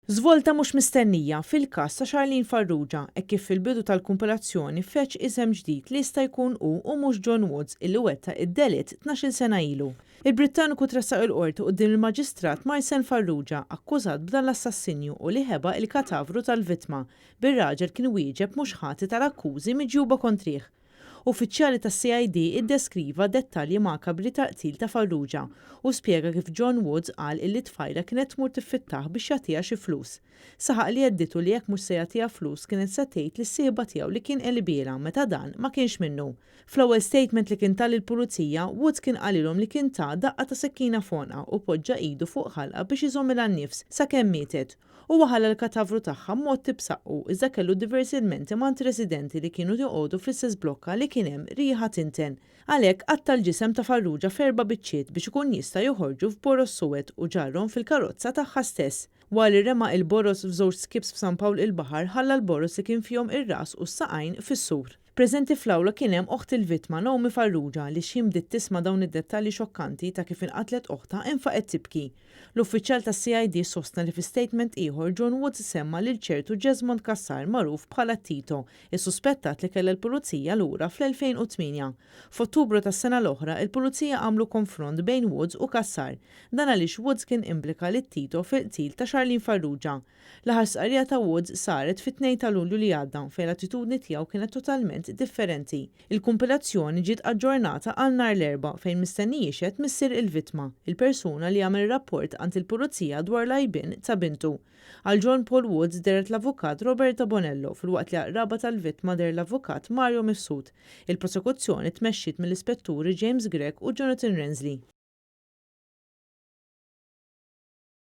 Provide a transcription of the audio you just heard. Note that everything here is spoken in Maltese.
Żvolta mhux mistennija fil-każ ta' Charlene Farrugia hekk kif fil-bidu tal-kumpilazzjoni feċ isem ġdid li jista' jkun hu u mhux John Woods illi wettaq id-delitt 12-il sena ilu. Il-Brittaniku tressaq il-qorti quddiem il-Maġistrat Marcel Farrugia akkużat b'dan l-assassinju u li ħeba il-katavru tal-vittma bir-raġel kien wieġeb mhux ħati tal-akkużi miġjuba kontrih. Uffiċjali tas-CID iddeskriva dettalji makabri ta' qtil ta' Farrugia u spjega kif John Woods qal illi tfajla kienet tmur tiffittaħ biex jagħtiha xi flus. Saħaq li jedditu li jekk mhux se jagħtiha flus kienet se tgħid lis-sieħba tiegħu li kien qelbiela meta dan ma kienx minnu. Fl-ewwel statement li kien tal-pulizija, Woods kien qalilhom li kien ta' daqqa ta' sekkina fonqa u poġġa idu fuq ħalqa biex iżommilha nnifs sakemm mietet. U waħala l-katavru tagħha mod tibsaqqu iżda kellu diversi ilmenti mant residenti li kienu joqogħdu fl-istess blokka li kien hemm riħa tinten. Għalhekk qatta l-ġisem ta' Farrugia f'erba' biċċiet biex ikun jista' joħorġu f'boros suwed u ġarrhom fil-karozza tagħha stess. Wara rema il-boros f'żewġ skips f'San Pawl il-Baħar ħalla l-boros li kien fihom ir-ras u s-saqajn fis-sur. Preżenti fl-awla kien hemm oħt il-vittma Naomi Farrugia li xi bdiet tisma' dawn id-dettalji xokkanti ta' kif inqatlet oħtha infaqet tibki. L-uffiċjal tas-CID sostna li fi statement ieħor John Woods semma lil ċertu Jesmond Cassar magħruf bħala Tito, issuspettat li kellha l-pulizija lura fl-2008. F'Ottubru tas-sena l-oħra il-pulizija għamlu konfront bejn Woods u Cassar. Dan għaliex Woods kien implika lit Tito fil-qtil ta' Charlene Farrugia. L-aħħar sqarrija ta' Woods saret fit-2 ta' Lulju li għadda fejn l-attitudni tiegħu kienet totalment differenti. Il-kumpilazzjoni ġiet aġġornata għal nhar l-Erbgħa fejn mistenni jixed missier il-vittma, il-persuna li għamel rapport għand il-pulizija dwar l-għajbien ta' bintu. Għal John Paul Woods deret l-avukat Roberta Bonello filwaqt li aqraba tal-vittma der l-avukat Mario Mifsud. Il-prosekuzzjoni tmexxiet mill-ispetturi James Gregg u Jonathan Rensley.